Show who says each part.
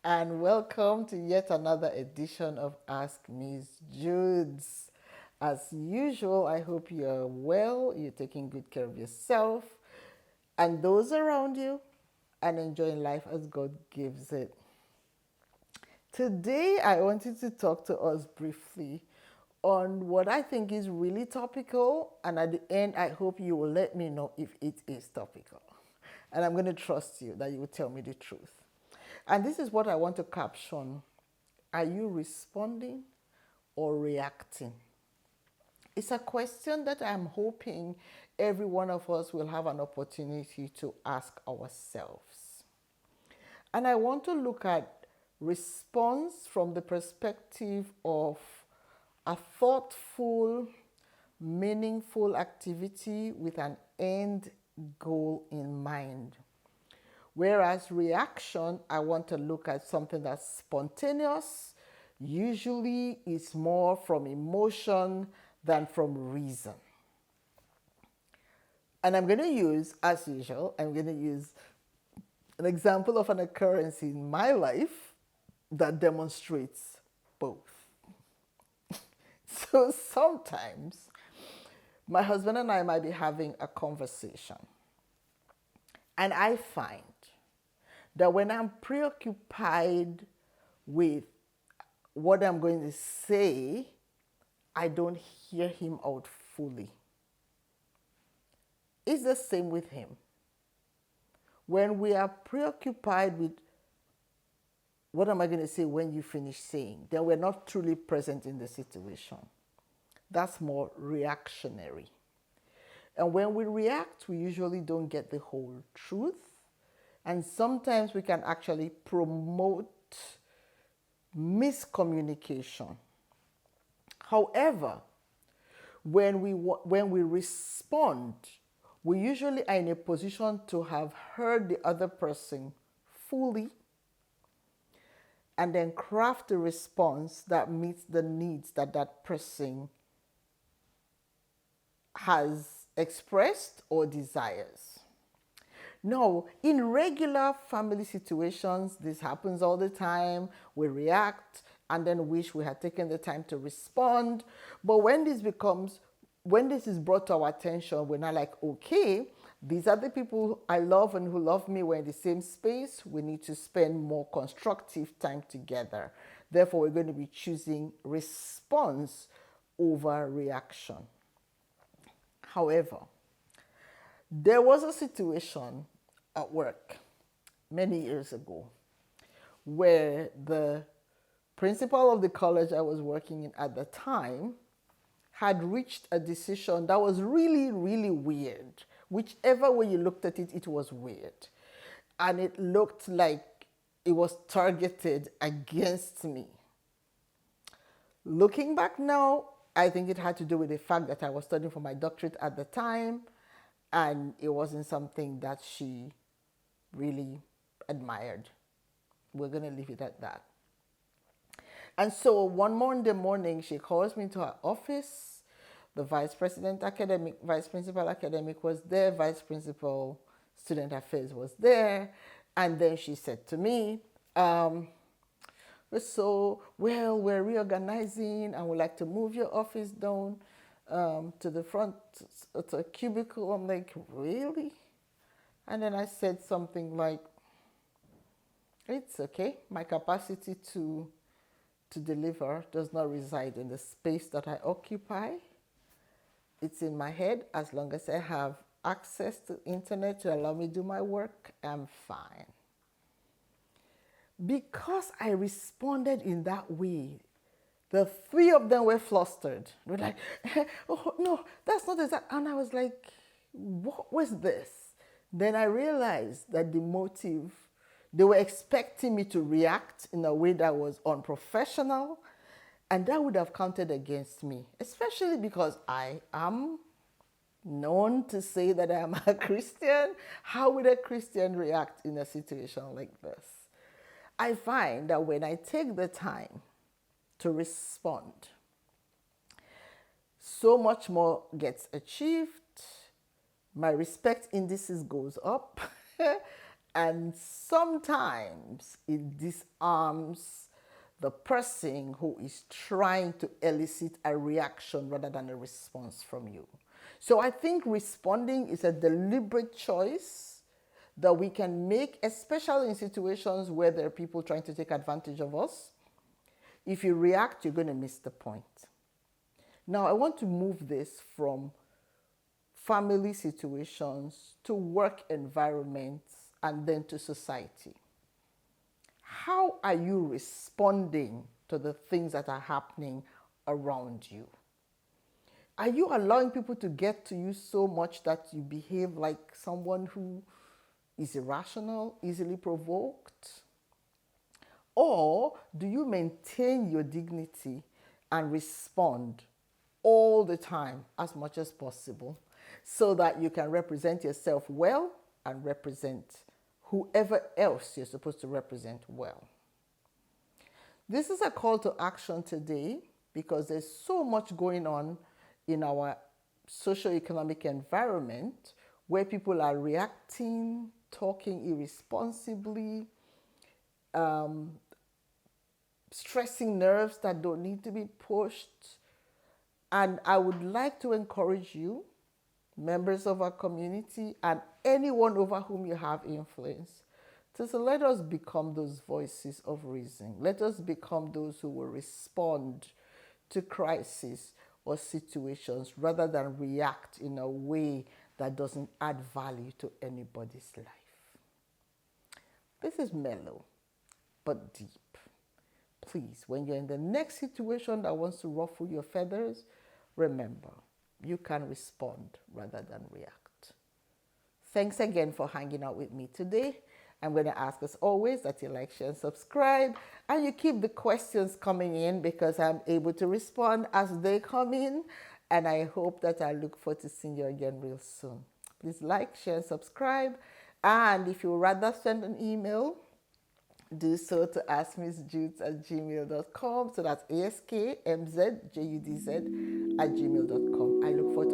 Speaker 1: and welcome to yet another edition of Ask Miss Judes. As usual, I hope you're well, you're taking good care of yourself and those around you, and enjoying life as God gives it. Today, I wanted to talk to us briefly on what I think is really topical, and at the end, I hope you will let me know if it is topical. And I'm going to trust you that you will tell me the truth. And this is what I want to caption. Are you responding or reacting? It's a question that I'm hoping every one of us will have an opportunity to ask ourselves. And I want to look at response from the perspective of a thoughtful, meaningful activity with an end goal in mind. Whereas reaction, I want to look at something that's spontaneous, usually is more from emotion than from reason. And I'm going to use, as usual, I'm going to use an example of an occurrence in my life that demonstrates both. So sometimes my husband and I might be having a conversation, and I find that when I'm preoccupied with what I'm going to say, I don't hear him out fully. It's the same with him. When we are preoccupied with what am I going to say when you finish saying, then we're not truly present in the situation. That's more reactionary. And when we react, we usually don't get the whole truth. And sometimes we can actually promote miscommunication. However, when we respond, we usually are in a position to have heard the other person fully and then craft a response that meets the needs that that person has expressed or desires. No, in regular family situations, this happens all the time. We react and then wish we had taken the time to respond. But when this is brought to our attention, we're not like, okay, these are the people I love and who love me. We're in the same space. We need to spend more constructive time together. Therefore, we're going to be choosing response over reaction. However, there was a situation at work many years ago where the principal of the college I was working in at the time had reached a decision that was really, really weird. Whichever way you looked at it, it was weird. And it looked like it was targeted against me. Looking back now, I think it had to do with the fact that I was studying for my doctorate at the time, and it wasn't something that she really admired. We're going to leave it at that. And so one Monday morning, she calls me to her office. The vice principal academic was there, vice principal student affairs was there. And then she said to me, we're reorganizing and would like to move your office down to the front, to a cubicle. I'm like, really? And then I said something like, it's okay. My capacity to deliver does not reside in the space that I occupy. It's in my head. As long as I have access to internet to allow me to do my work, I'm fine. Because I responded in that way, the three of them were flustered. They were like, oh, no, that's not exact. And I was like, what was this? Then I realized that the motive, they were expecting me to react in a way that was unprofessional, and that would have counted against me, especially because I am known to say that I am a Christian. How would a Christian react in a situation like this? I find that when I take the time to respond, so much more gets achieved. My respect indices goes up And sometimes it disarms the person who is trying to elicit a reaction rather than a response from you. So I think responding is a deliberate choice that we can make, especially in situations where there are people trying to take advantage of us. If you react, you're going to miss the point. Now, I want to move this from family situations to work environments and then to society. How are you responding to the things that are happening around you? Are you allowing people to get to you so much that you behave like someone who is irrational, easily provoked? Or do you maintain your dignity and respond all the time as much as possible so that you can represent yourself well and represent whoever else you're supposed to represent well? This is a call to action today because there's so much going on in our socio-economic environment where people are reacting, talking irresponsibly, stressing nerves that don't need to be pushed. And I would like to encourage you, members of our community, and anyone over whom you have influence, to say, let us become those voices of reason. Let us become those who will respond to crises or situations rather than react in a way that doesn't add value to anybody's life. This is mellow, but deep. Please, when you're in the next situation that wants to ruffle your feathers, remember, you can respond rather than react. Thanks again for hanging out with me today. I'm going to ask, as always, that you like, share, and subscribe, and you keep the questions coming in because I'm able to respond as they come in, and I hope that I look forward to seeing you again real soon. Please like, share, and subscribe, and if you would rather send an email, do so to askmissjudz@gmail.com. So that's askmzjudz@gmail.com. I look forward